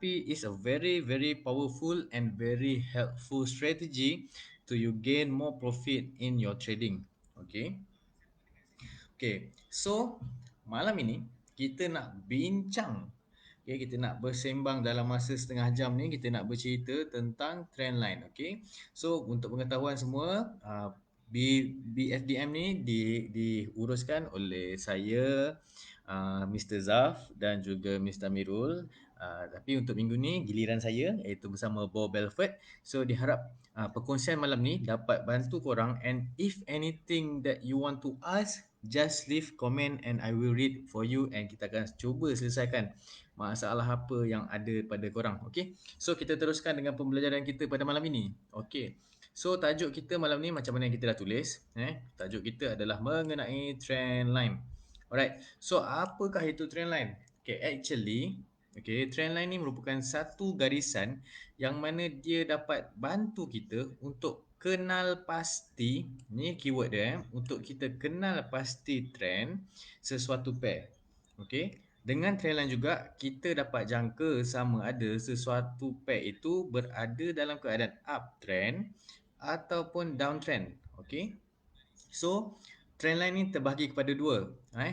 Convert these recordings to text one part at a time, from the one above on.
tapi it's a very powerful and very helpful strategy to you gain more profit in your trading. Okay. Okay, so malam ini kita nak bincang, okay, kita nak bersembang dalam masa setengah jam ni, kita nak bercerita tentang trendline, okay. So untuk pengetahuan semua, BFDM ni diuruskan oleh saya, Mr. Zaf dan juga Mr. Amirul. Tapi untuk minggu ni giliran saya iaitu bersama Bob Belford. So diharap perkongsian malam ni dapat bantu korang, and if anything that you want to ask, just leave comment and I will read for you, and kita akan cuba selesaikan masalah apa yang ada pada korang. Okay, so kita teruskan dengan pembelajaran kita pada malam ini. Okay, so tajuk kita malam ni macam mana yang kita dah tulis, tajuk kita adalah mengenai trend line. Alright, so apakah itu trend line? Okay, actually, okay, trend line ni merupakan satu garisan yang mana dia dapat bantu kita untuk kenal pasti, ni keyword dia, untuk kita kenal pasti trend sesuatu pair. Okay, dengan trend line juga kita dapat jangka sama ada sesuatu pair itu berada dalam keadaan uptrend ataupun downtrend. Okay, so trendline ni terbahagi kepada dua,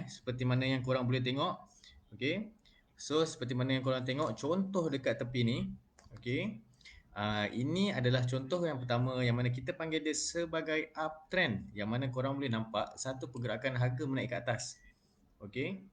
seperti mana yang korang boleh tengok. Okey. So seperti mana yang korang tengok contoh dekat tepi ni. Okey. Ini adalah contoh yang pertama yang mana kita panggil dia sebagai uptrend, yang mana korang boleh nampak satu pergerakan harga menaik ke atas. Okey.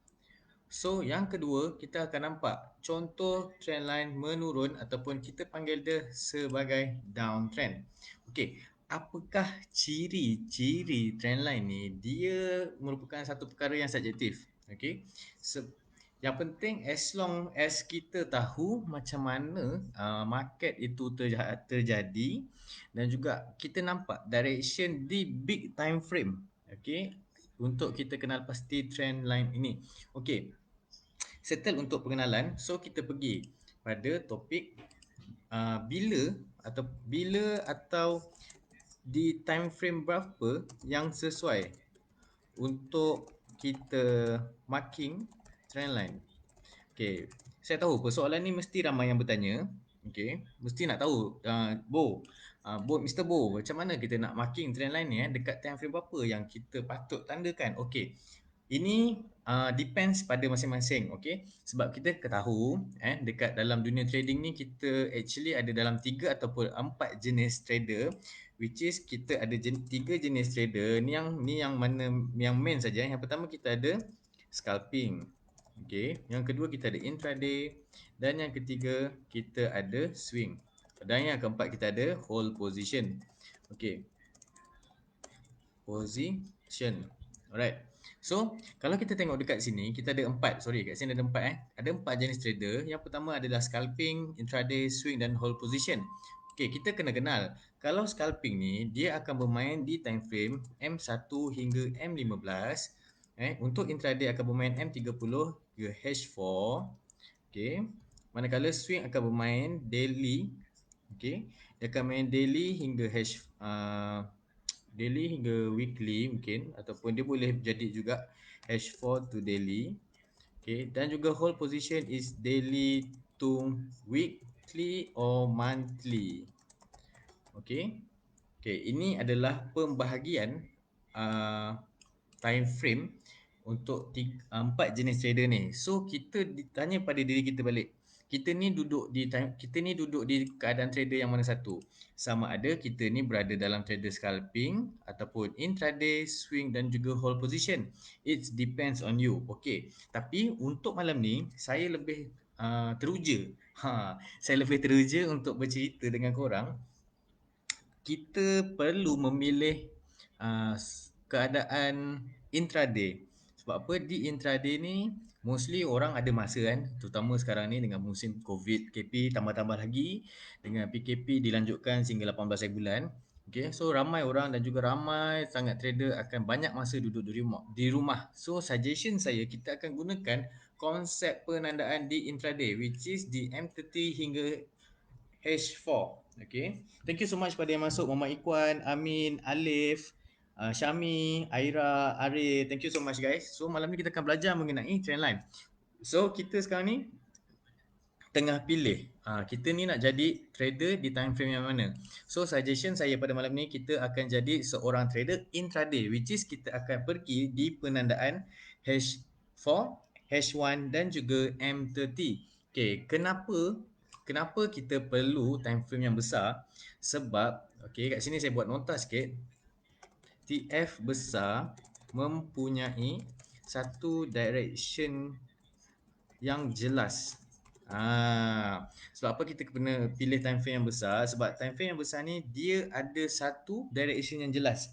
So yang kedua kita akan nampak contoh trendline menurun ataupun kita panggil dia sebagai downtrend. Okey, apakah ciri-ciri trendline ni? Dia merupakan satu perkara yang subjektif. Okey. Yang penting as long as kita tahu macam mana market itu terjadi dan juga kita nampak direction di big time frame. Okey, untuk kita kenal pasti trend line ini. Okey, settle untuk pengenalan. So kita pergi pada topik bila atau di time frame berapa yang sesuai untuk kita marking trend line. Okey, saya tahu persoalan ni mesti ramai yang bertanya. Okey, mesti nak tahu, Mr. Bo, macam mana kita nak marking trend line ni dekat time frame berapa yang kita patut tandakan. Okey, ini depends pada masing-masing, okey. Sebab kita tahu dekat dalam dunia trading ni kita actually ada dalam 3 ataupun 4 jenis trader, which is kita ada 3 jenis trader ni yang mana yang main saja. Yang pertama kita ada scalping. Okey, yang kedua kita ada intraday dan yang ketiga kita ada swing. Dan yang keempat kita ada hold position. Okey. Position. Alright. So, kalau kita tengok dekat sini, kita ada kat sini ada empat Ada 4 jenis trader. Yang pertama adalah scalping, intraday, swing dan hold position. Okey, kita kena kenal. Kalau scalping ni, dia akan bermain di time frame M1 hingga M15. Untuk intraday akan bermain M30 hingga H4. Okey. Manakala swing akan bermain daily. Okey. Dia akan main daily hingga daily hingga weekly mungkin, ataupun dia boleh jadi juga H4 to daily. Okay, dan juga hold position is daily to weekly or monthly. Okay, ini adalah pembahagian time frame untuk 4 jenis trader ni. So kita ditanya pada diri kita balik, kita ni duduk di keadaan trader yang mana satu? Sama ada kita ni berada dalam trader scalping ataupun intraday, swing dan juga hold position. It depends on you. Okay, tapi untuk malam ni saya lebih teruja. Saya lebih teruja untuk bercerita dengan korang. Kita perlu memilih keadaan intraday. Sebab apa? Di intraday ni mostly orang ada masa kan, terutama sekarang ni dengan musim COVID, PKP tambah-tambah lagi dengan PKP dilanjutkan sehingga 18 hari bulan. Okay, so ramai orang dan juga ramai sangat trader akan banyak masa duduk di rumah. So suggestion saya, kita akan gunakan konsep penandaan di intraday, which is di M30 hingga H4. Okay. Thank you so much pada yang masuk. Muhammad Ikwan, Amin, Alif, Syami, Aira, Arif. Thank you so much guys. So malam ni kita akan belajar mengenai trend line. So kita sekarang ni tengah pilih kita ni nak jadi trader di time frame yang mana. So suggestion saya pada malam ni, kita akan jadi seorang trader intraday, which is kita akan pergi di penandaan H4, H1 dan juga M30. Okay, kenapa kita perlu time frame yang besar? Sebab okay, kat sini saya buat nota sikit. TF besar mempunyai satu direction yang jelas. Sebab apa kita kena pilih time frame yang besar? Sebab time frame yang besar ni dia ada satu direction yang jelas.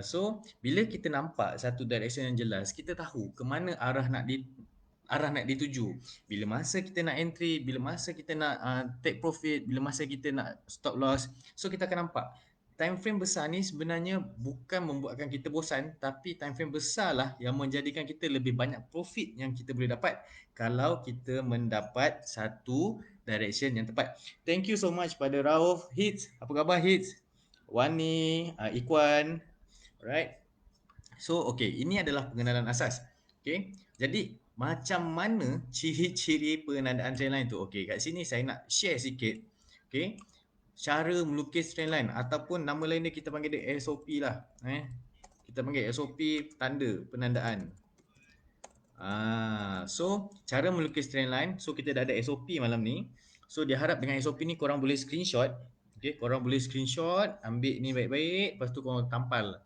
So bila kita nampak satu direction yang jelas, kita tahu ke mana arah nak dituju. Bila masa kita nak entry, bila masa kita nak take profit, bila masa kita nak stop loss. So kita akan nampak time frame besar ni sebenarnya bukan membuatkan kita bosan, tapi time frame besar lah yang menjadikan kita lebih banyak profit yang kita boleh dapat kalau kita mendapat satu direction yang tepat. Thank you so much pada Rauf, Hits. Apa khabar Hits? Wani, Ikwan. Alright. So okay, ini adalah pengenalan asas. Okay, jadi macam mana ciri-ciri penandaan trendline tu? Okay, kat sini saya nak share sikit. Okay, cara melukis trendline ataupun nama lain dia kita panggil dia SOP lah. Kita panggil SOP tanda penandaan. So cara melukis trendline. So kita dah ada SOP malam ni. So dia harap dengan SOP ni korang boleh screenshot. Okay, korang boleh screenshot, ambil ni baik-baik, lepas tu korang tampal.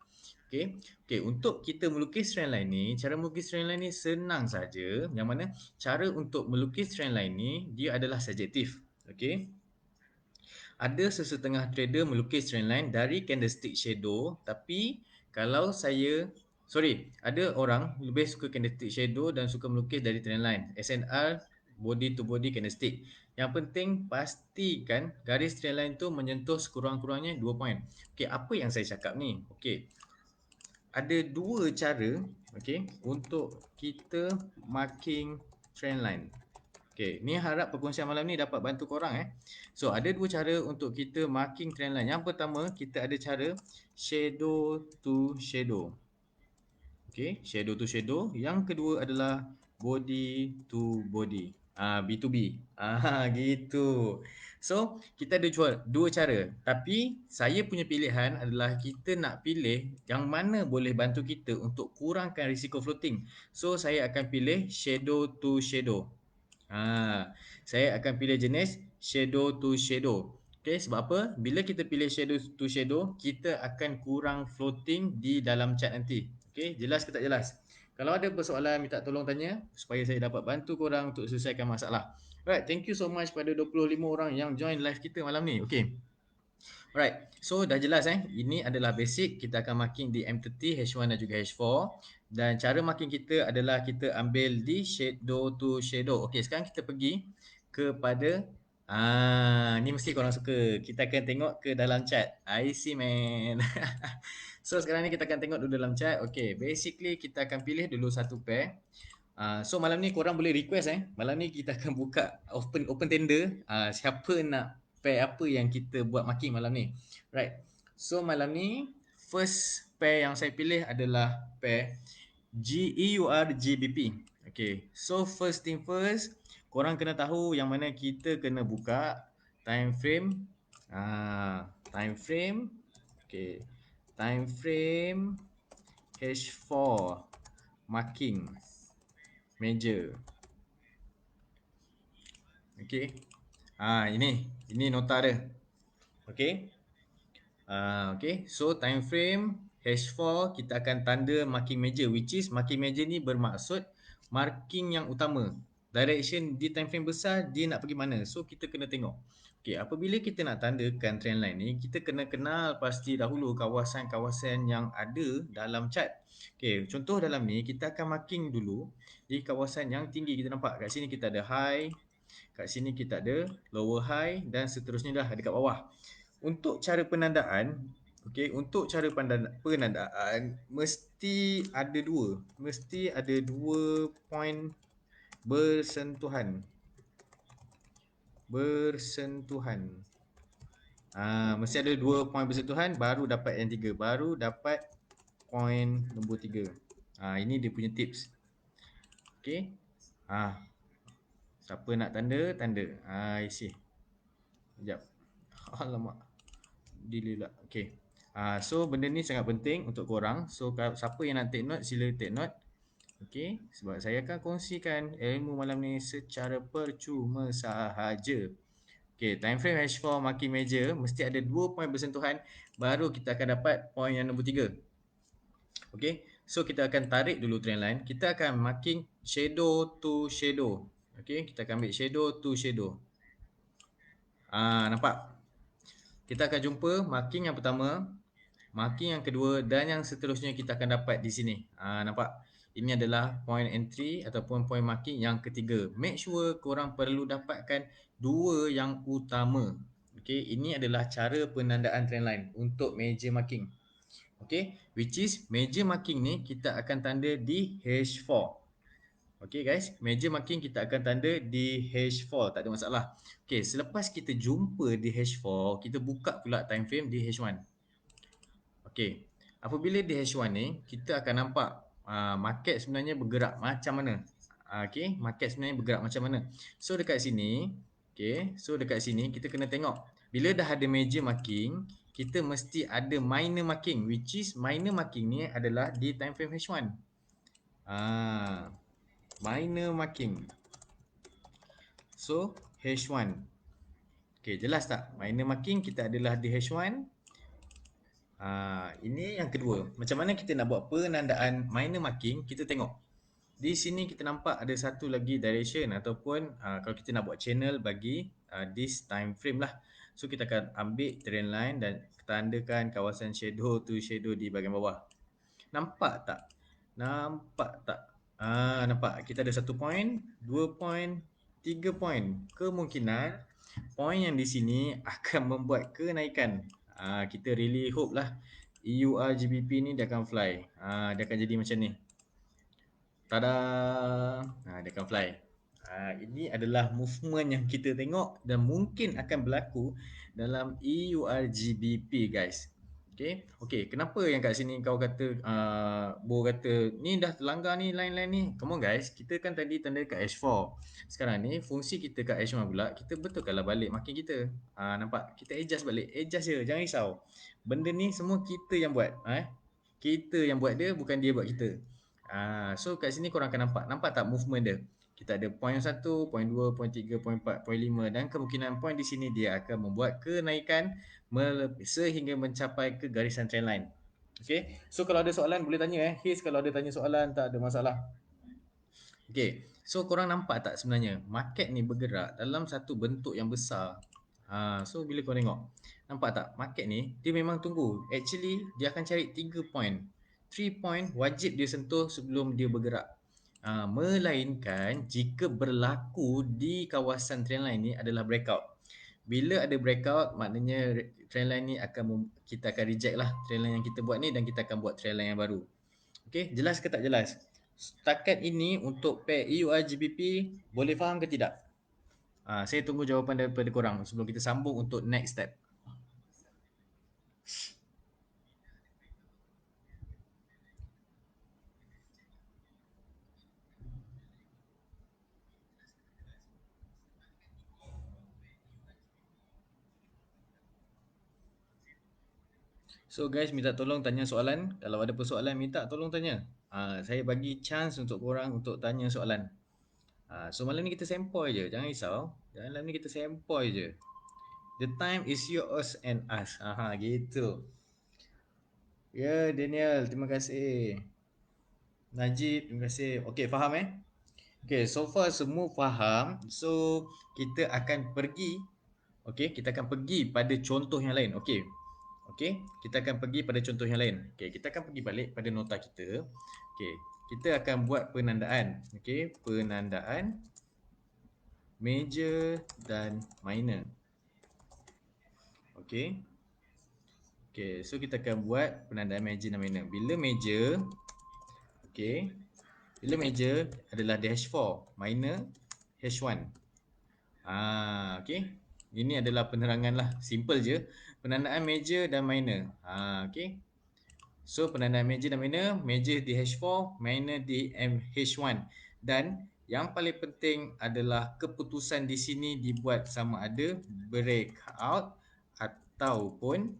Okay, untuk kita melukis trendline ni, cara melukis trendline ni senang saja. Yang mana cara untuk melukis trendline ni dia adalah subjektif. Okay, ada sesetengah trader melukis trendline dari candlestick shadow, tapi kalau ada orang lebih suka candlestick shadow dan suka melukis dari trendline SNR, body to body candlestick. Yang penting pastikan garis trendline tu menyentuh sekurang-kurangnya 2 point. Okey, apa yang saya cakap ni? Okey, ada dua cara untuk kita marking trendline. Okay, ni harap perkongsian malam ni dapat bantu korang. So ada dua cara untuk kita marking trendline. Yang pertama, kita ada cara shadow to shadow. Okay, shadow to shadow. Yang kedua adalah body to body. B2B. Gitu. So, kita ada dua cara. Tapi, saya punya pilihan adalah kita nak pilih yang mana boleh bantu kita untuk kurangkan risiko floating. So, saya akan pilih shadow to shadow. Saya akan pilih jenis shadow to shadow. Okay, sebab apa? Bila kita pilih shadow to shadow, kita akan kurang floating di dalam chart nanti. Okay, jelas ke tak jelas? Kalau ada persoalan, minta tolong tanya supaya saya dapat bantu korang untuk selesaikan masalah. Right, thank you so much pada 25 orang yang join live kita malam ni. Okay. Alright, so dah jelas ini adalah basic. Kita akan marking di M30, H1 dan juga H4. Dan cara marking kita adalah kita ambil di shadow to shadow. Okay, sekarang kita pergi kepada ni mesti korang suka. Kita akan tengok ke dalam chart. I see man. So sekarang ni kita akan tengok dulu dalam chart. Okay, basically kita akan pilih dulu satu pair. So malam ni korang boleh request Malam ni kita akan buka open tender. Siapa nak pair apa yang kita buat marking malam ni. Right. So malam ni first pair yang saya pilih adalah pair GEUR GBP. Okay. So first thing first, korang kena tahu yang mana kita kena buka time frame. Time frame. Okay. Time frame H4 marking major. Okay. Ini nota dia. Okay. Okay. So time frame H4 kita akan tanda marking major, which is marking major ni bermaksud marking yang utama. Direction di time frame besar dia nak pergi mana. So kita kena tengok. Okay, apabila kita nak tandakan trendline ni, kita kena kenal pasti dahulu kawasan-kawasan yang ada dalam chart. Okay, contoh dalam ni kita akan marking dulu di kawasan yang tinggi. Kita nampak kat sini kita ada high, kat sini kita ada lower high dan seterusnya dah dekat bawah. Untuk cara penandaan, untuk cara penandaan mesti ada dua point bersentuhan. Mesti ada 2 point bersentuhan baru dapat yang 3, baru dapat point nombor 3. Ini dia punya tips. Okay. Siapa nak tanda, tanda. I see. Sekejap. Alamak. Delay lah. Okay. So benda ni sangat penting untuk korang. So siapa yang nak take note, sila take note. Okay. Sebab saya akan kongsikan ilmu malam ni secara percuma sahaja. Okay. Time frame H4 marking meja mesti ada 2 poin bersentuhan. Baru kita akan dapat poin yang nombor 3. Okay. So kita akan tarik dulu trend line. Kita akan marking shadow to shadow. Okay. Kita akan ambil shadow to shadow. Nampak? Kita akan jumpa marking yang pertama, marking yang kedua dan yang seterusnya kita akan dapat di sini. Nampak? Ini adalah point entry ataupun point marking yang ketiga. Make sure korang perlu dapatkan dua yang utama. Okay, ini adalah cara penandaan trendline untuk major marking. Okay, which is major marking ni kita akan tanda di H4. Okay guys, major marking kita akan tanda di H4, tak ada masalah. Okay, selepas kita jumpa di H4, kita buka pula time frame di H1. Okay, apabila di H1 ni, kita akan nampak market sebenarnya bergerak macam mana. Okay, market sebenarnya bergerak macam mana. So dekat sini, okay, so dekat sini kita kena tengok. Bila dah ada major marking, kita mesti ada minor marking, which is minor marking ni adalah di time frame H1. Minor marking. So H1. Okay, jelas tak? Minor marking kita adalah di H1. Ini yang kedua. Macam mana kita nak buat penandaan minor marking? Kita tengok. Di sini kita nampak ada satu lagi direction ataupun kalau kita nak buat channel bagi this time frame lah. So kita akan ambil trend line dan tandakan kawasan shadow to shadow di bahagian bawah. Nampak tak? Nampak tak? Nampak. Kita ada 1 point, 2 point, 3 point. Kemungkinan point yang di sini akan membuat kenaikan. Kita really hope lah EURGBP ni dia akan fly. Dia akan jadi macam ni. Tada! Dia akan fly. Ini adalah movement yang kita tengok dan mungkin akan berlaku dalam EURGBP guys. Okay, kenapa yang kat sini kau kata Bo kata ni dah terlanggar ni line-line ni. Come on guys, kita kan tadi tanda kat H4. Sekarang ni fungsi kita kat H1 pula, kita betulkanlah balik marking kita. Nampak? Kita adjust balik. Adjust je, jangan risau. Benda ni semua kita yang buat. Kita yang buat dia, bukan dia buat kita. So kat sini korang akan nampak tak movement dia. Kita ada point 1, point 2, point 3, point 4, point 5 dan kemungkinan point di sini dia akan membuat kenaikan sehingga mencapai ke garisan trendline. Okay, so kalau ada soalan boleh tanya His kalau ada tanya soalan tak ada masalah. Okay, so korang nampak tak sebenarnya market ni bergerak dalam satu bentuk yang besar. So bila korang tengok, nampak tak market ni dia memang tunggu. Actually dia akan cari 3 point. 3 point wajib dia sentuh sebelum dia bergerak. Melainkan jika berlaku di kawasan trendline ni adalah breakout. Bila ada breakout maknanya trendline ni kita akan reject lah trendline yang kita buat ni dan kita akan buat trendline yang baru. Okay, jelas ke tak jelas? Setakat ini untuk pair EURGBP boleh faham ke tidak? Saya tunggu jawapan daripada korang sebelum kita sambung untuk next step. So guys, minta tolong tanya soalan. Kalau ada persoalan minta tolong tanya. Saya bagi chance untuk korang untuk tanya soalan. So malam ni kita sempoi je, jangan risau. Malam ni kita sempoi je. The time is yours and us. Gitu. Ya, Daniel, terima kasih. Najib, terima kasih. Okay, faham Okay, so far semua faham. So kita akan pergi. Okay, kita akan pergi pada contoh yang lain. Okay, kita akan pergi pada contoh yang lain. Okay, kita akan pergi balik pada nota kita. Okay, kita akan buat penandaan. Okay, penandaan major dan minor. Okay, so kita akan buat penandaan major dan minor. Bila major, bila major adalah di H4, minor H1. Okay, ini adalah penerangan lah, simple je. Penandaan major dan minor. Okay, so penandaan major dan minor, major di H4, minor di H1. Dan Yang paling penting adalah keputusan di sini dibuat sama ada breakout ataupun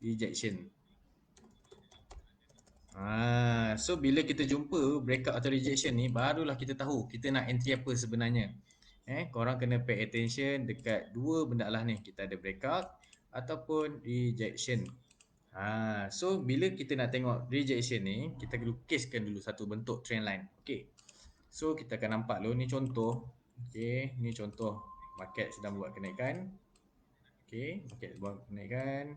rejection. So bila kita jumpa breakout atau rejection ni, barulah kita tahu kita nak entry apa sebenarnya. Korang kena pay attention dekat dua benda lah ni. Kita ada breakout ataupun rejection. So bila kita nak tengok rejection ni, kita lukiskan dulu satu bentuk trend line. Okay. So kita akan nampak dulu ni contoh. Okay, ni contoh market sedang buat kenaikan. Okay, market buat kenaikan.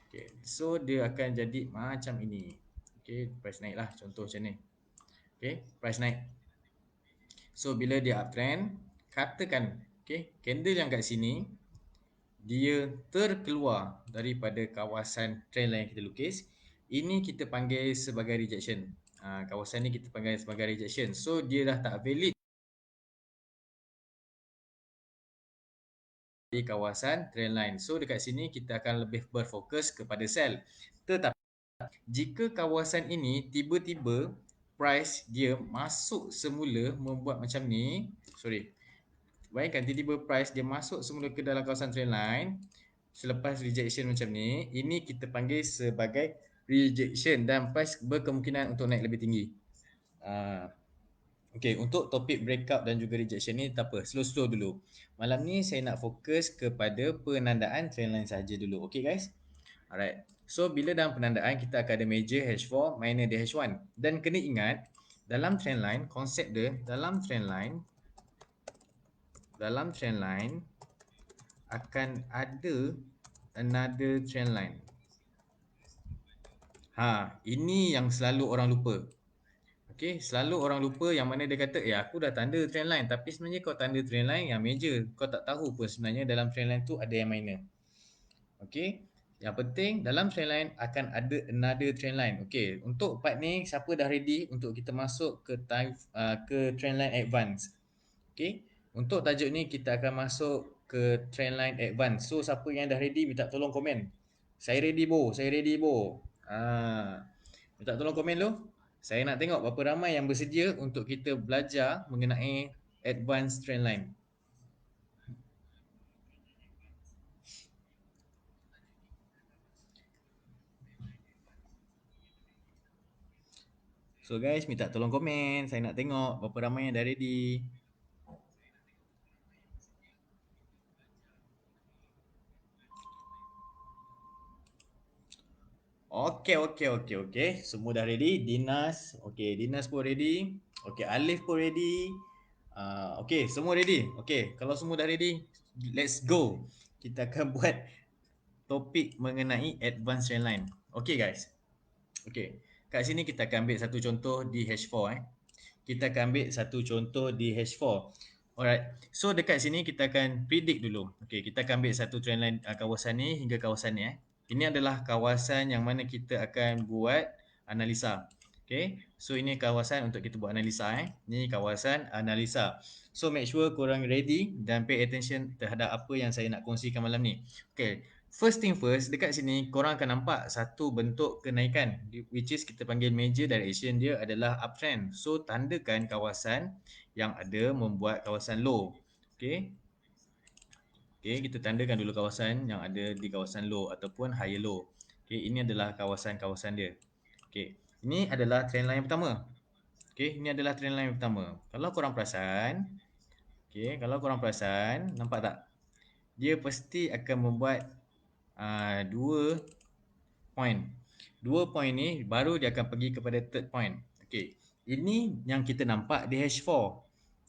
Okay, so dia akan jadi macam ini. Okay, price naik lah contoh macam ni. Okay, price naik. So bila dia uptrend, katakan okay, candle yang kat sini dia terkeluar daripada kawasan trend line yang kita lukis. Ini kita panggil sebagai rejection. Kawasan ni kita panggil sebagai rejection. So dia dah tak valid di kawasan trend line. So dekat sini kita akan lebih berfokus kepada sell. Tetapi jika kawasan ini tiba-tiba price dia masuk semula membuat macam ni, sorry, bayangkan tiba-tiba price dia masuk semula ke dalam kawasan trend line selepas rejection macam ni, ini kita panggil sebagai rejection dan price berkemungkinan untuk naik lebih tinggi. Okay, untuk topik breakout dan juga rejection ni tak apa, slow-slow dulu. Malam ni saya nak fokus kepada penandaan trendline saja dulu. Okay guys? Alright. So bila dalam penandaan kita akan ada major H4, minor di H1. Dan kena ingat dalam trendline, konsep dia dalam trendline akan ada another trendline. Ini yang selalu orang lupa. Okay, selalu orang lupa yang mana dia kata, aku dah tanda trendline, tapi sebenarnya kau tanda trendline yang major. Kau tak tahu pun sebenarnya dalam trendline tu ada yang minor. Okay, yang penting dalam trendline akan ada another trendline. Okay, untuk part ni siapa dah ready untuk kita masuk ke ke trendline advance. Okay, untuk tajuk ni kita akan masuk ke trendline advance. So siapa yang dah ready minta tolong komen. Saya ready bo, saya ready bo. Minta tolong komen dulu. Saya nak tengok berapa ramai yang bersedia untuk kita belajar mengenai advanced trendline. So guys, minta tolong komen. Saya nak tengok berapa ramai yang dah ready. Okey. Semua dah ready. Dinas. Okey, Dinas pun ready. Okey, Alif pun ready. Okey, semua ready. Okey, kalau semua dah ready, let's go. Kita akan buat topik mengenai advanced trendline. Okey guys. Okey. Kat sini kita akan ambil satu contoh di H4 Kita akan ambil satu contoh di H4. Alright. So dekat sini kita akan predict dulu. Okey, kita akan ambil satu trendline kawasan ni hingga kawasan ni Ini adalah kawasan yang mana kita akan buat analisa. Okay, so ini kawasan untuk kita buat analisa Ini kawasan analisa. So make sure korang ready dan pay attention terhadap apa yang saya nak kongsikan malam ni. Okay, first thing first, dekat sini korang akan nampak satu bentuk kenaikan which is kita panggil major direction dia adalah uptrend. So tandakan kawasan yang ada membuat kawasan low. Okay, kita tandakan dulu kawasan yang ada di kawasan low ataupun higher low. Okay, ini adalah kawasan-kawasan dia. Okay, ini adalah trendline yang pertama. Okay, ini adalah trendline yang pertama. Kalau korang perasan, nampak tak? Dia pasti akan membuat dua point. Dua point ni baru dia akan pergi kepada third point. Okay, ini yang kita nampak di H4.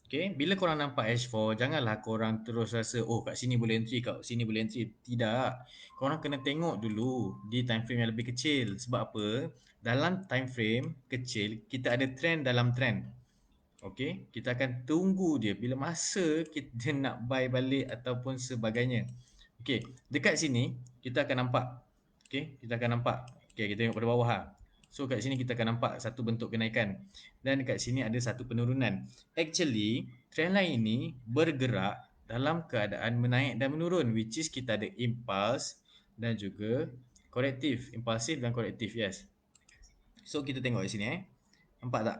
Okay, bila korang nampak H4, janganlah korang terus rasa, kat sini boleh entry, kat sini boleh entry. Tidak. Korang kena tengok dulu di time frame yang lebih kecil. Sebab apa? Dalam time frame kecil, kita ada trend dalam trend. Okay, kita akan tunggu dia bila masa kita nak buy balik ataupun sebagainya. Okay, dekat sini kita akan nampak. Okay, kita akan nampak. Okay, kita tengok pada bawah So kat sini kita akan nampak satu bentuk kenaikan dan dekat sini ada satu penurunan. Actually, trendline ini bergerak dalam keadaan menaik dan menurun which is kita ada impulse dan juga korektif, impulsif dan korektif, yes. So kita tengok di sini Nampak tak?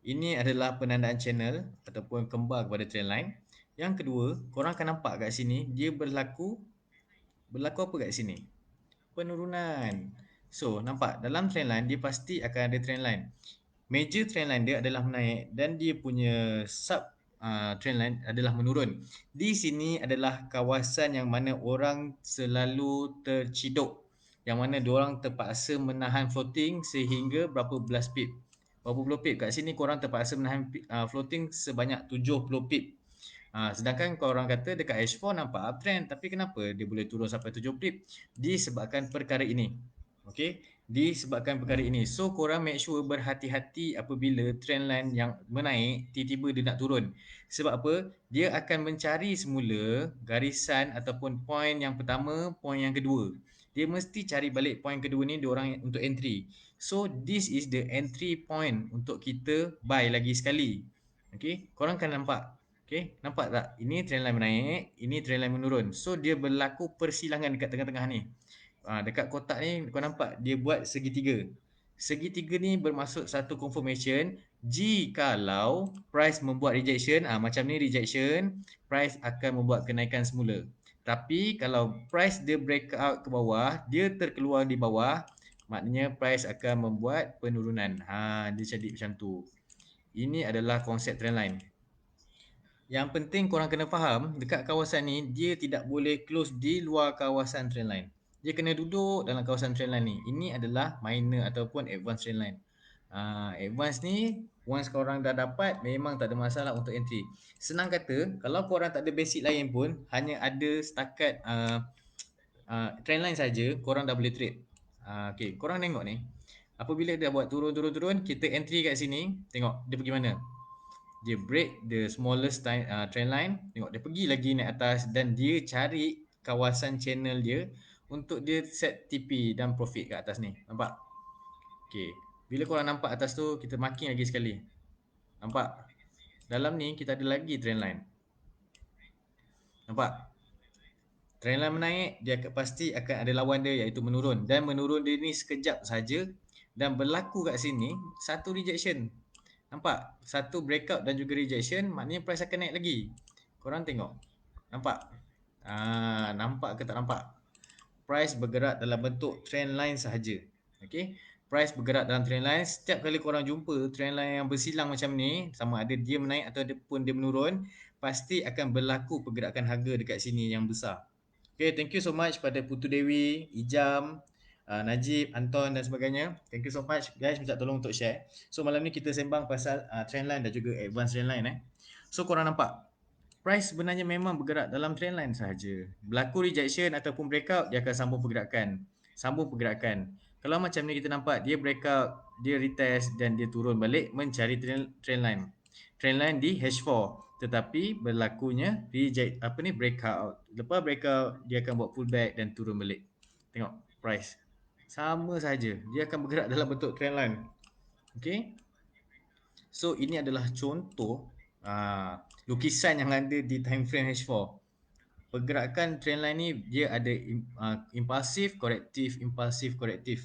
Ini adalah penandaan channel ataupun kembar kepada trend line. Yang kedua, korang akan nampak kat sini dia berlaku apa kat sini? Penurunan. So, nampak dalam trend line dia pasti akan ada trend line. Major trend line dia adalah menaik dan dia punya sub trend line adalah menurun. Di sini adalah kawasan yang mana orang selalu terciduk. Yang mana diorang terpaksa menahan floating sehingga berapa belas pip. Berapa puluh pip. Kat sini korang terpaksa menahan floating sebanyak 70 pip. Sedangkan kalau orang kata dekat H4 nampak uptrend, tapi kenapa dia boleh turun sampai 7 pip? Disebabkan perkara ini. Okey, disebabkan perkara ini. So korang make sure berhati-hati apabila trend line yang menaik tiba-tiba dia nak turun. Sebab apa? Dia akan mencari semula garisan ataupun point yang pertama, point yang kedua. Dia mesti cari balik point kedua ni dia orang untuk entry. So this is the entry point untuk kita buy lagi sekali. Okey, korang akan nampak. Okey, nampak tak? Ini trend line menaik, ini trend line menurun. So dia berlaku persilangan dekat tengah-tengah ni. Dekat kotak ni kau nampak dia buat segitiga. Segitiga ni bermaksud satu confirmation jikalau price membuat rejection, macam ni rejection, price akan membuat kenaikan semula. Tapi kalau price dia break out ke bawah, dia terkeluar di bawah, maknanya price akan membuat penurunan. Dia jadi macam tu. Ini adalah konsep trend line. Yang penting korang kena faham, dekat kawasan ni dia tidak boleh close di luar kawasan trend line. Dia kena duduk dalam kawasan trend line ni. Ini adalah minor ataupun advanced trend line. Advance ni once korang dah dapat memang tak ada masalah untuk entry. Senang kata, kalau korang tak ada basic lain pun, hanya ada setakat trend line saja, korang dah boleh trade. Okay, korang tengok ni. Apabila dia buat turun-turun-turun, kita entry kat sini, tengok dia pergi mana. Dia break the smallest trend line, tengok dia pergi lagi naik atas dan dia cari kawasan channel dia untuk dia set TP dan profit kat atas ni. Nampak? Okey. Bila korang nampak atas tu, kita marking lagi sekali. Nampak? Dalam ni kita ada lagi trend line. Nampak? Trend line menaik, dia pasti akan ada lawan dia iaitu menurun. Dan menurun dia ni sekejap saja dan berlaku kat sini satu rejection. Nampak? Satu breakout dan juga rejection, maknanya price akan naik lagi. Korang tengok. Nampak? Nampak ke tak nampak? Price bergerak dalam bentuk trend line sahaja. Okey? Price bergerak dalam trend line. Setiap kali korang jumpa trend line yang bersilang macam ni, sama ada dia menaik ataupun dia menurun, pasti akan berlaku pergerakan harga dekat sini yang besar. Okay, thank you so much pada Putu Dewi, Ijam, Najib, Anton dan sebagainya. Thank you so much guys, minta tolong untuk share. So malam ni kita sembang pasal trendline dan juga advanced trendline. So korang nampak, price sebenarnya memang bergerak dalam trendline sahaja. Berlaku rejection ataupun breakout, dia akan sambung pergerakan. Sambung pergerakan. Kalau macam ni kita nampak, dia breakout, dia retest dan dia turun balik mencari trendline. Trendline di H4. Tetapi berlakunya breakout. Lepas breakout, dia akan buat pullback dan turun balik. Tengok price. Sama saja. Dia akan bergerak dalam bentuk trendline. Okay. So ini adalah contoh lukisan yang ada di time frame H4. Pergerakan trendline ni dia ada impulsif, korektif, impulsif, korektif.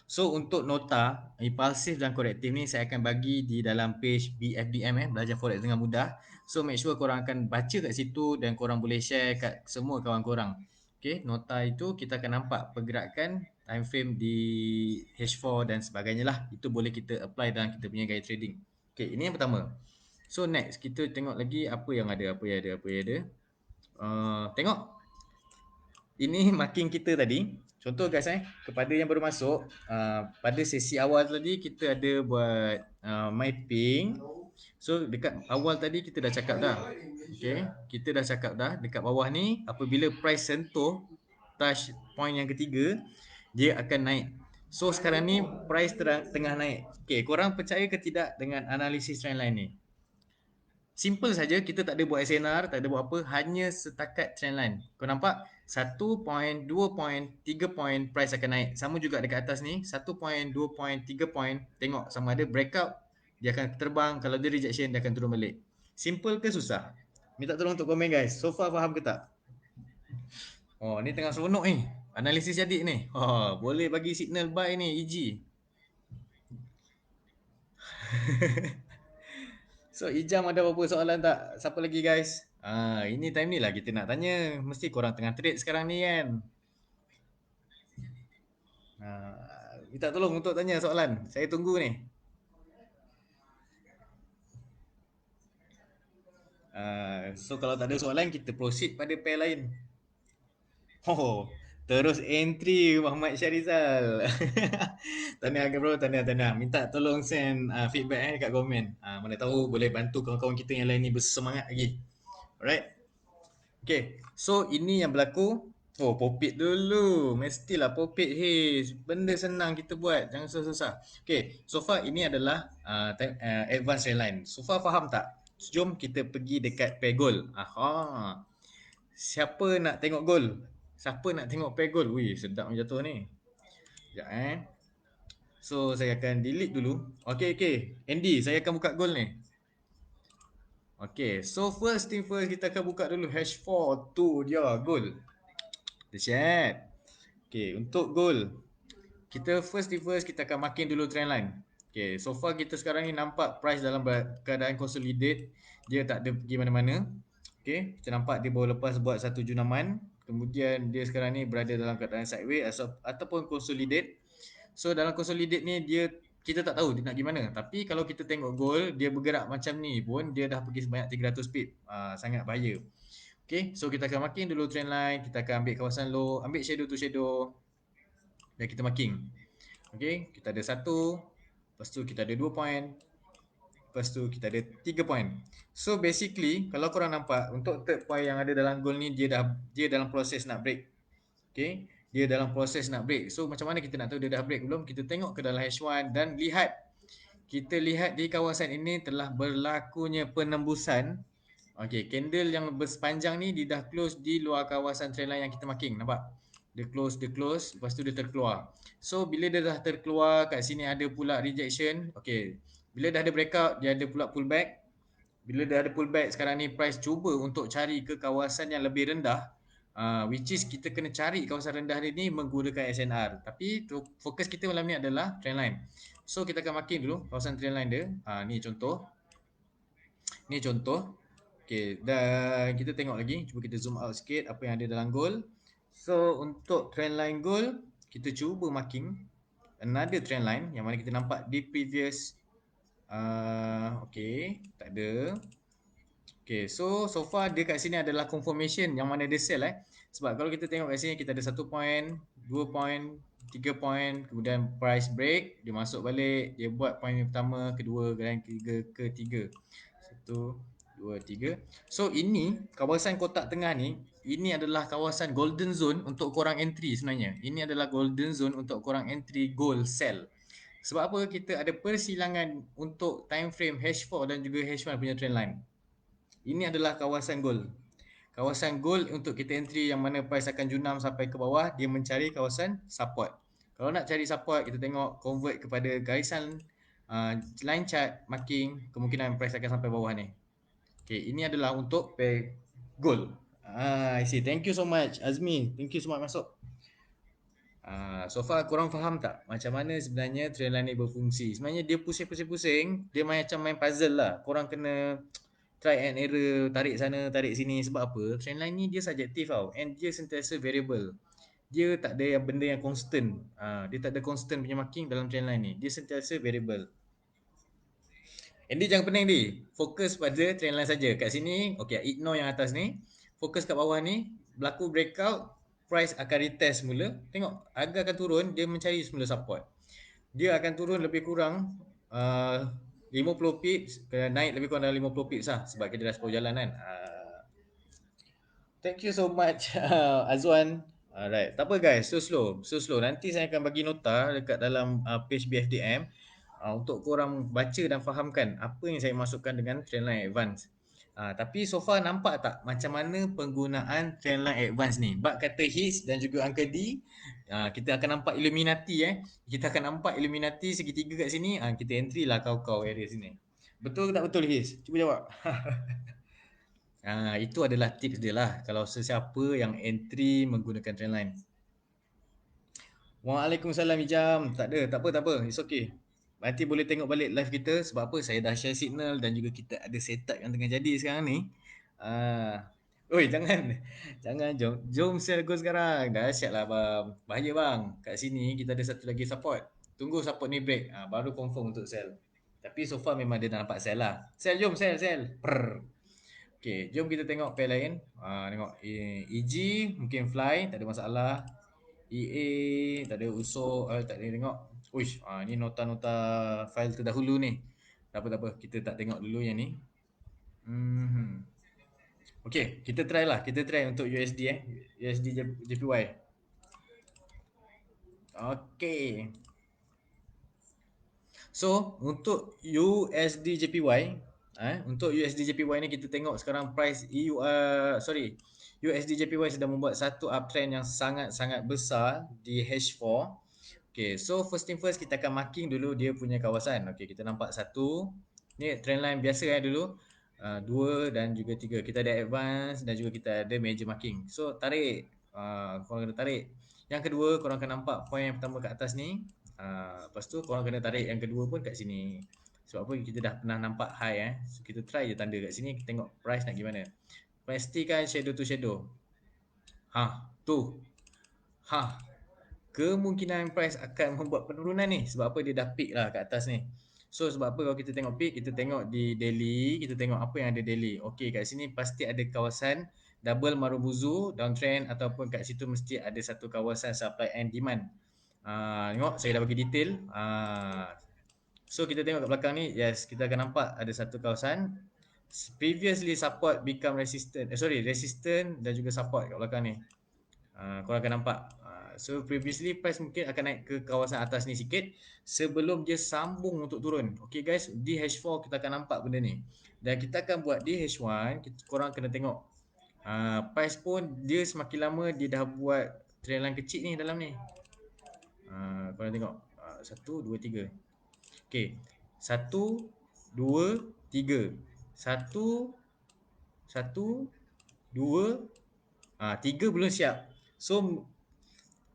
So untuk nota impulsif dan korektif ni saya akan bagi di dalam page BFDM belajar forex dengan mudah. So make sure korang akan baca kat situ dan korang boleh share kat semua kawan korang. Okay, nota itu kita akan nampak pergerakan time frame di H4 dan sebagainya lah. Itu boleh kita apply dalam kita punya gaya trading. Okay, ini yang pertama. So next kita tengok lagi apa yang ada. Tengok. Ini marking kita tadi. Contoh guys kepada yang baru masuk, pada sesi awal tadi kita ada buat mapping. So dekat awal tadi kita dah cakap dah. Okay, kita dah cakap dah dekat bawah ni apabila price sentuh touch point yang ketiga, dia akan naik. So sekarang ni price tengah naik. Okay, korang percaya ke tidak dengan analisis trendline ni? Simple saja, kita tak ada buat SNR, tak ada buat apa, hanya setakat trendline. Kau nampak? 1 point, 2 point, 3 point price akan naik. Sama juga dekat atas ni, 1 point, 2 point, 3 point. Tengok sama ada breakout, dia akan terbang. Kalau dia rejection, dia akan turun balik. Simple ke susah? Minta tolong untuk komen guys. So far faham ke tak? Oh, ni tengah seronok ni. Analisis jadi ni. Boleh bagi signal buy ni, EG. So Ijam ada apa soalan tak? Siapa lagi guys? Ini time ni lah kita nak tanya. Mesti korang tengah trade sekarang ni kan? Minta tolong untuk tanya soalan. Saya tunggu ni. So kalau tak ada soalan kita proceed pada pair lain. Oh, terus entry Muhammad Syarizal. Tahniah ke bro, tahniah. Minta tolong send feedback kat komen. Mana tahu boleh bantu kawan-kawan kita yang lain ni bersemangat lagi. Alright. Okay, so ini yang berlaku. Oh, popit dulu. Mestilah popit Haze. Benda senang kita buat. Jangan susah-susah. Okay, so far ini adalah advanced airline. So far faham tak? Jom kita pergi dekat Pegol. Aha. Siapa nak tengok gol? Siapa nak tengok Pegol? Wih, sedap jatuh ni. Sekejap So, saya akan delete dulu. Okay. Andy, saya akan buka gol ni. Okay, so first thing first kita akan buka dulu H4 tu dia gol. Dahsyat. Okay, untuk gol. Kita first thing first kita akan makin dulu trend line. Okay, so far kita sekarang ni nampak price dalam keadaan consolidate. Dia tak ada pergi mana-mana. Okay, kita nampak dia baru lepas buat satu junaman. Kemudian dia sekarang ni berada dalam keadaan sideways ataupun consolidate. So dalam consolidate ni dia kita tak tahu dia nak pergi mana. Tapi kalau kita tengok gold, dia bergerak macam ni pun dia dah pergi sebanyak 300 pip. Sangat bahaya. Okay, so kita akan marking dulu trend line. Kita akan ambil kawasan low, ambil shadow to shadow. Dan kita marking. Okay, kita ada 1. Lepas tu kita ada 2 point. Lepas tu kita ada 3 point. So basically, kalau korang nampak, untuk third point yang ada dalam gold ni, dia dalam proses nak break. Okay, dia dalam proses nak break. So macam mana kita nak tahu dia dah break belum? Kita tengok ke dalam H1 dan kita lihat di kawasan ini telah berlakunya penembusan. Okay, candle yang bersepanjang ni dia dah close di luar kawasan trendline yang kita marking. Nampak? Dia close, lepas tu dia terkeluar. So bila dia dah terkeluar, kat sini ada pula rejection. Okay, bila dah ada breakout, dia ada pula pullback. Bila dah ada pullback, sekarang ni price cuba untuk cari ke kawasan yang lebih rendah. Which is kita kena cari kawasan rendah ni menggunakan SNR. Tapi fokus kita malam ni adalah trendline. So kita akan marking dulu kawasan trendline dia. Ni contoh. Ni contoh. Okay, dan kita tengok lagi. Cuba kita zoom out sikit apa yang ada dalam goal. So untuk trendline goal, kita cuba marking another trendline yang mana kita nampak di previous. Okay, tak ada. Okay, so far dia kat sini adalah confirmation yang mana dia sell Sebab kalau kita tengok kat sini kita ada 1 point, 2 point, 3 point, kemudian price break, dia masuk balik, dia buat point yang pertama, kedua dan ketiga. 1, 2, 3. So ini kawasan kotak tengah ni, ini adalah kawasan golden zone untuk korang entry sebenarnya. Ini adalah golden zone untuk korang entry gold sell. Sebab apa? Kita ada persilangan untuk time frame H4 dan juga H1 punya trend line. Ini adalah kawasan gold. Kawasan gold untuk kita entry yang mana price akan junam sampai ke bawah, dia mencari kawasan support. Kalau nak cari support, kita tengok convert kepada garisan line chart marking, kemungkinan price akan sampai bawah ni. Okay, ini adalah untuk pair gold. I see. Thank you so much Azmi. Thank you so much masuk. So far korang faham tak macam mana sebenarnya trendline ni berfungsi? Sebenarnya dia pusing-pusing, dia macam main puzzle lah. Korang kena try and error, tarik sana, tarik sini. Sebab apa? Trendline ni dia subjektif tau. And dia sentiasa variable. Dia tak ada yang benda yang constant. Dia tak ada constant punya marking dalam trendline ni. Dia sentiasa variable. Andy jangan pening di. Fokus pada trendline saja. Kat sini, okay, ignore yang atas ni. Fokus kat bawah ni, berlaku breakout, price akan retest semula. Tengok, harga akan turun, dia mencari semula support. Dia akan turun lebih kurang 50 pips, naik lebih kurang dalam 50 pips lah sebab kita dah 10 jalan kan. Thank you so much Azwan. Alright, tak apa guys, so slow. Nanti saya akan bagi nota dekat dalam page BFDM untuk korang baca dan fahamkan apa yang saya masukkan dengan Trendline Advance. Tapi so far nampak tak macam mana penggunaan Trendline Advance ni? Bak kata His dan juga Uncle D, kita akan nampak Illuminati Kita akan nampak Illuminati segitiga kat sini. Kita entry lah kau-kau area sini. Betul ke tak betul His? Cuba jawab. Itu adalah tips dia lah kalau sesiapa yang entry menggunakan trendline. Waalaikumsalam Ijam. Tak ada, tak apa. It's okay. Nanti boleh tengok balik live kita. Sebab apa? Saya dah share signal dan juga kita ada setup yang tengah jadi sekarang ni. Oi, jangan. Jangan, jom sell go sekarang. Dahsyat lah bang. Bahaya bang. Kat sini kita ada satu lagi support. Tunggu support ni break. Baru confirm untuk sell. Tapi so far memang dia dah nampak sell lah. Sell, jom sell, sell. Prr. Okay, jom kita tengok pair lain. Tengok EG mungkin fly, tak ada masalah. EA tak ada usuk, tak ada tengok. Uish, ni nota-nota file terdahulu ni. Tak apa tak apa, kita tak tengok dulu yang ni. Hmm. Okay, kita try lah. Kita try untuk USD USD JPY. Okay. So, untuk USD JPY, untuk USD JPY ni kita tengok sekarang price USD JPY sedang membuat satu uptrend yang sangat-sangat besar di H4. Okay, so first thing first kita akan marking dulu dia punya kawasan. Okay, kita nampak satu. Ni trendline biasa dulu. Dua dan juga tiga. Kita ada advance dan juga kita ada major marking. So tarik. Korang kena tarik. Yang kedua korang akan nampak point yang pertama kat atas ni. Lepas tu korang kena tarik yang kedua pun kat sini. Sebab apa kita dah pernah nampak high So kita try je tanda kat sini. Kita tengok price nak gimana. Pastikan shadow to shadow. Tu. Ha, kemungkinan price akan membuat penurunan ni. Sebab apa dia dah peak lah kat atas ni. So sebab apa kalau kita tengok peak, kita tengok di daily, kita tengok apa yang ada daily. Okey, kat sini pasti ada kawasan double Marubozu downtrend ataupun kat situ mesti ada satu kawasan supply and demand. Tengok saya dah bagi detail. So kita tengok kat belakang ni, yes, kita akan nampak ada satu kawasan previously support become resistant. Resistant dan juga support kat belakang ni. Korang akan nampak. So previously price mungkin akan naik ke kawasan atas ni sikit sebelum dia sambung untuk turun. Okay guys, di H4 kita akan nampak benda ni. Dan kita akan buat di H1, korang kena tengok. Price pun dia semakin lama dia dah buat trendline kecil ni dalam ni. Korang tengok. Satu, dua, tiga. Okay. Satu, dua, tiga. Satu, satu, dua, tiga belum siap.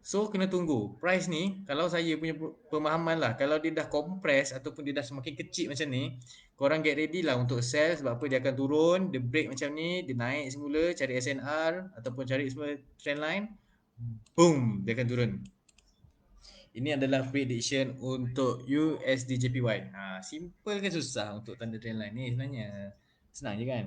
So kena tunggu. Price ni kalau saya punya pemahaman lah, kalau dia dah compress ataupun dia dah semakin kecil macam ni, korang get ready lah untuk sell. Sebab apa, dia akan turun, dia break macam ni, dia naik semula, cari SNR ataupun cari semua trendline, boom, dia akan turun. Ini adalah prediction untuk USD JPY. Simple ke susah untuk tanda trendline ni sebenarnya? Senang je kan?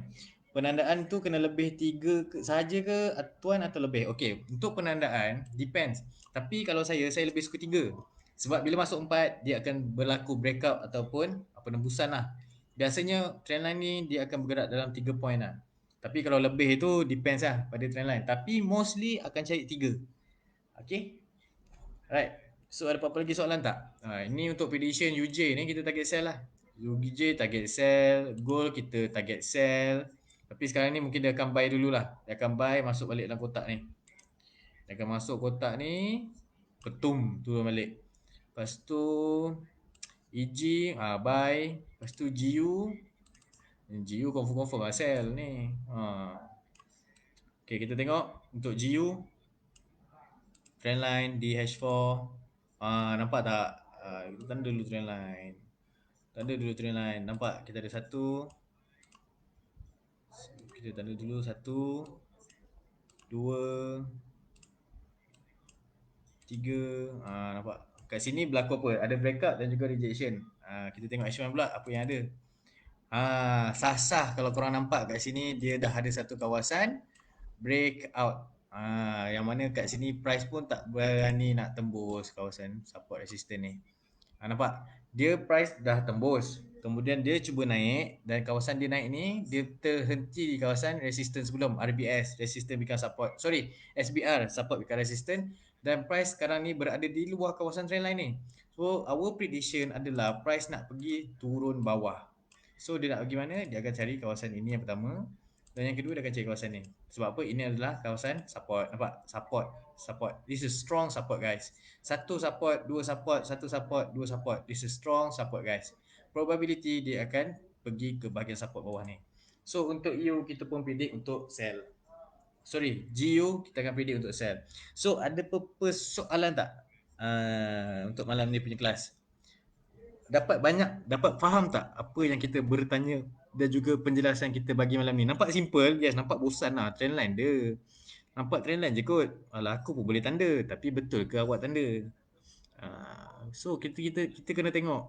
Penandaan tu kena lebih 3 saja ke tuan atau lebih? Okey, untuk penandaan depends. Tapi kalau saya lebih suka 3. Sebab bila masuk 4 dia akan berlaku breakout ataupun penembusan lah. Biasanya trendline ni dia akan bergerak dalam 3 point lah. Tapi kalau lebih tu depends lah pada trendline. Tapi mostly akan cari 3. Okey? Right. So ada apa-apa lagi soalan tak? Ini untuk prediction UJ ni kita target sell lah. UJ target sell, gold kita target sell. Tapi sekarang ni mungkin dia akan buy dululah. Dia akan buy masuk balik dalam kotak ni. Dia akan masuk kotak ni, ketum turun balik. Lepas tu EG buy, lepas tu GU confirm lah sell ni. Okay, kita tengok untuk GU trendline di H4. Nampak tak? Kita tanda dulu trendline. Nampak kita ada satu. Kita tanda dulu satu, dua, tiga. Nampak? Kat sini berlaku apa? Ada breakout dan juga rejection. Kita tengok H1 pula apa yang ada. Sah-sah kalau korang nampak kat sini dia dah ada satu kawasan breakout. Yang mana kat sini price pun tak berani nak tembus kawasan support resistance ni. Nampak? Dia price dah tembus. Kemudian dia cuba naik dan kawasan dia naik ni dia terhenti di kawasan resistance sebelum RBS, resistance become support. SBR, support become resistance, dan price sekarang ni berada di luar kawasan trendline ni. So our prediction adalah price nak pergi turun bawah. So dia nak pergi mana? Dia akan cari kawasan ini yang pertama. Dan yang kedua dia akan cari kawasan ni. Sebab apa? Ini adalah kawasan support. Nampak? Support. This is strong support guys. Satu support, dua support, satu support, dua support. This is strong support guys. Probability dia akan pergi ke bahagian support bawah ni. So untuk EU kita pun predict untuk sell. GU kita akan predict untuk sell. So ada persoalan tak untuk malam ni punya kelas? dapat faham tak apa yang kita bertanya dan juga penjelasan kita bagi malam ni? Nampak simple, yes, nampak bosan lah trendline dia. Nampak trendline je kot. Alah aku pun boleh tanda, tapi betul ke awak tanda? So kita kena tengok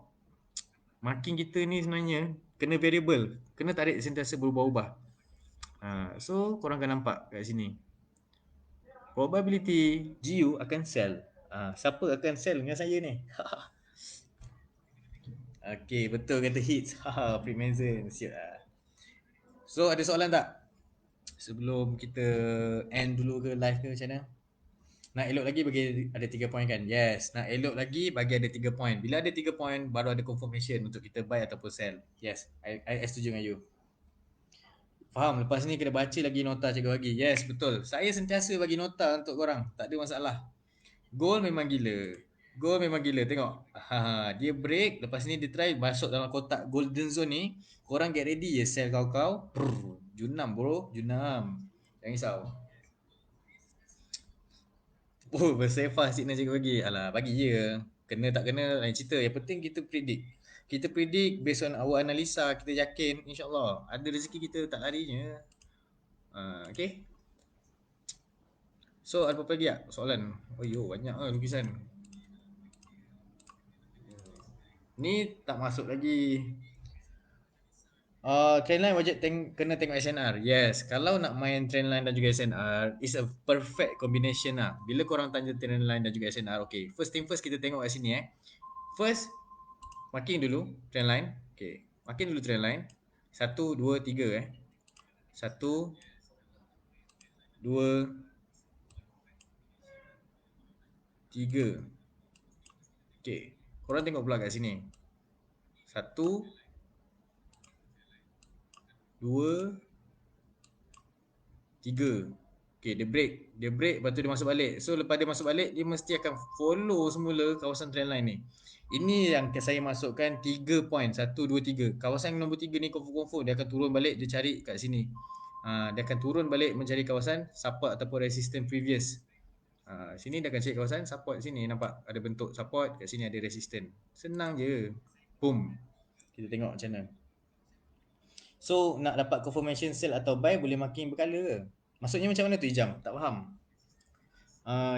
marking kita ni sebenarnya kena variable, kena tarik sentiasa berubah-ubah. So korang akan nampak kat sini. Probability GU akan sell. Siapa akan sell dengan saya ni? Okay, betul kata hits. Freemason. Siap lah. So ada soalan tak? Sebelum kita end dulu ke live ke macam mana? Nak elok lagi bagi ada 3 point kan? Yes. Nak elok lagi bagi ada 3 point. Bila ada 3 point baru ada confirmation untuk kita buy ataupun sell. Yes. I setuju dengan you. Faham? Lepas ni kena baca lagi nota cikgu bagi. Yes, betul. Saya sentiasa bagi nota untuk korang. Tak ada masalah. Goal memang gila. Goal memang gila. Tengok. Dia break. Lepas ni dia try masuk dalam kotak golden zone ni. Korang get ready je sell kau-kau. Junam bro. Junam. Jangan risau. Oh, bersifat signal cikgu bagi. Alah, bagi je. Kena tak kena lain cerita. Yang penting kita predict. Kita predict based on our analisa. Kita yakin insyaAllah ada rezeki kita tak larinya. Okay. So, ada apa lagi tak soalan? Oh yo, banyak lah lukisan. Ni tak masuk lagi. Trendline wajib kena tengok SNR. Yes, kalau nak main trendline dan juga SNR, is a perfect combination lah. Bila korang tanya trendline dan juga SNR, okay. First thing first kita tengok kat sini First, marking dulu trendline. Okay, marking dulu trendline. 1, 2, 3 1, 2, 3. Okay, korang tengok pula kat sini. 1, 2, 3. Okay, dia break. Dia break, lepas tu dia masuk balik. So, lepas dia masuk balik, dia mesti akan follow semula kawasan trendline ni. Ini yang saya masukkan 3 point. 1, 2, 3. Kawasan nombor 3 ni confirm dia akan turun balik, dia cari kat sini. Dia akan turun balik mencari kawasan support ataupun resistance previous. Sini dia akan cari kawasan support sini. Nampak ada bentuk support, kat sini ada resistance. Senang je. Boom. Kita tengok macam mana. So, nak dapat confirmation sell atau buy boleh marking berkala ke? Maksudnya macam mana tu Ijam? Tak faham.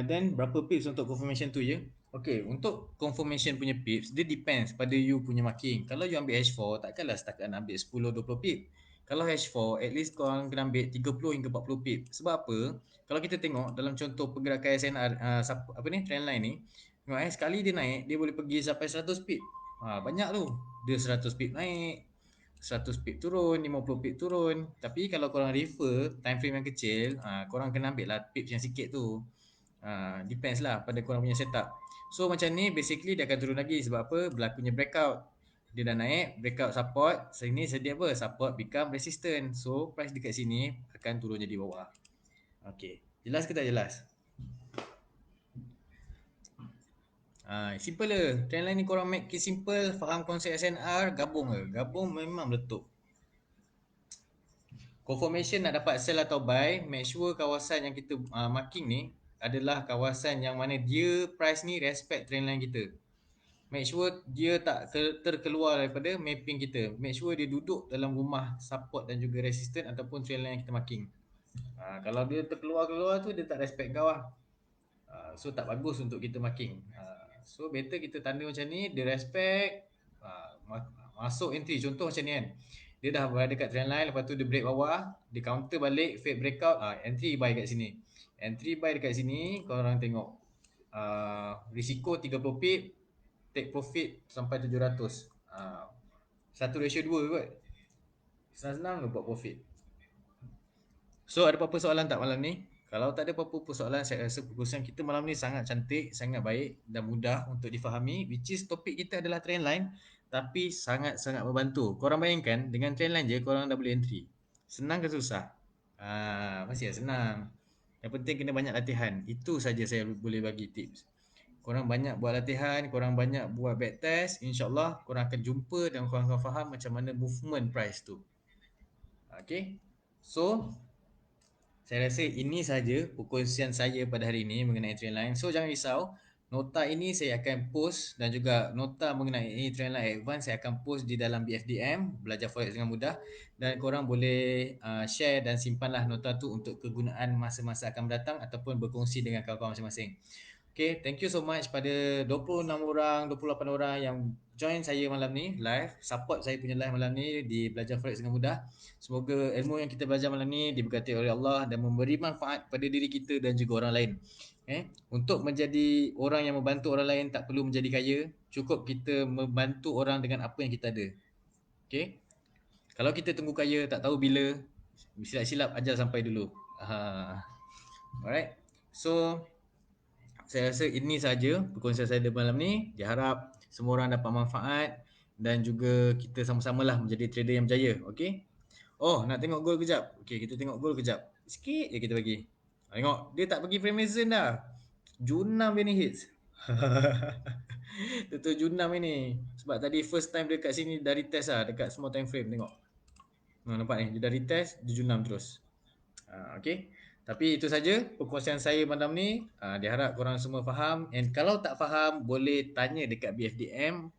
Then berapa pips untuk confirmation tu je? Okay, untuk confirmation punya pips, dia depends pada you punya marking. Kalau you ambil H4, takkanlah setakat nak ambil 10-20 pip. Kalau H4, at least korang kena ambil 30 hingga 40 pip. Sebab apa? Kalau kita tengok dalam contoh pergerakan SNR, apa ni, trendline ni, tengok sekali dia naik, dia boleh pergi sampai 100 pip. Banyak tu. Dia 100 pip naik, 100 pip turun, 50 pip turun. Tapi kalau korang refer time frame yang kecil, korang kena ambil lah pips yang sikit tu. Depends lah pada korang punya setup. So macam ni basically dia akan turun lagi sebab apa? Berlakunya breakout. Dia dah naik, breakout support. Sini sedia apa? Support become resistance. So price dekat sini akan turun jadi bawah. Okay, jelas ke tak jelas? Simple le. Trendline ni korang make it simple. Faham konsep SNR, gabung ke? Gabung memang meletup. Confirmation nak dapat sell atau buy, make sure kawasan yang kita marking ni adalah kawasan yang mana dia price ni respect trendline kita. Make sure dia tak terkeluar daripada mapping kita. Make sure dia duduk dalam rumah support dan juga resistance ataupun trendline yang kita marking. Kalau dia terkeluar-keluar tu dia tak respect kau lah. So tak bagus untuk kita marking. So better kita tanda macam ni, dia respect, masuk entry. Contoh macam ni kan, dia dah berada kat trend line, lepas tu dia break bawah, dia counter balik, fake breakout, entry buy kat sini. Entry buy dekat sini, korang tengok risiko 30 pip, take profit sampai 700. 1:2 kot. Senang-senang buat profit. So ada apa-apa soalan tak malam ni? Kalau tak ada apa-apa soalan, saya rasa perkongsian kita malam ni sangat cantik, sangat baik dan mudah untuk difahami, which is topik kita adalah trendline, tapi sangat-sangat membantu. Korang bayangkan dengan trendline je korang dah boleh entry. Senang ke susah? Masih senang. Yang penting kena banyak latihan. Itu saja saya boleh bagi tips. Korang banyak buat latihan, korang banyak buat backtest, insyaAllah korang akan jumpa dan korang akan faham macam mana movement price tu. Okay? So, saya rasa ini saja perkongsian saya pada hari ini mengenai trendline. So jangan risau, Nota ini saya akan post dan juga nota mengenai Trendline Advance saya akan post di dalam BFDM, belajar forex dengan mudah, dan korang boleh share dan simpanlah nota tu untuk kegunaan masa-masa akan datang ataupun berkongsi dengan kawan-kawan masing-masing. Okay, thank you so much pada 26 orang, 28 orang yang join saya malam ni live, support saya punya live malam ni di Belajar Forex dengan Mudah. Semoga ilmu yang kita belajar malam ni diberkati oleh Allah dan memberi manfaat pada diri kita dan juga orang lain. Untuk menjadi orang yang membantu orang lain tak perlu menjadi kaya, cukup kita membantu orang dengan apa yang kita ada. Okay? Kalau kita tunggu kaya tak tahu bila, silap-silap ajar sampai dulu. Alright. So, saya rasa ini saja perkongsian saya malam ni. Diharap semua orang dapat manfaat dan juga kita sama-samalah menjadi trader yang berjaya. Okey? Oh, nak tengok gol kejap. Okey, kita tengok gol kejap. Sikit je kita bagi. Tengok, dia tak bagi frame Mason dah. Junam dia ni hits. Tentu Junam ini. Sebab tadi first time dia kat sini dari test lah. Dekat small time frame. Tengok. Nampak ni. Dia dari test, dia Junam terus. Okay. Tapi itu saja perkongsian saya malam ni. Diharap korang semua faham. And kalau tak faham, boleh tanya dekat BFDM.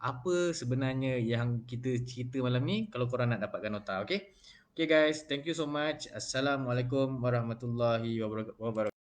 Apa sebenarnya yang kita cerita malam ni kalau korang nak dapatkan nota. Okay. Okay guys. Thank you so much. Assalamualaikum warahmatullahi wabarakatuh.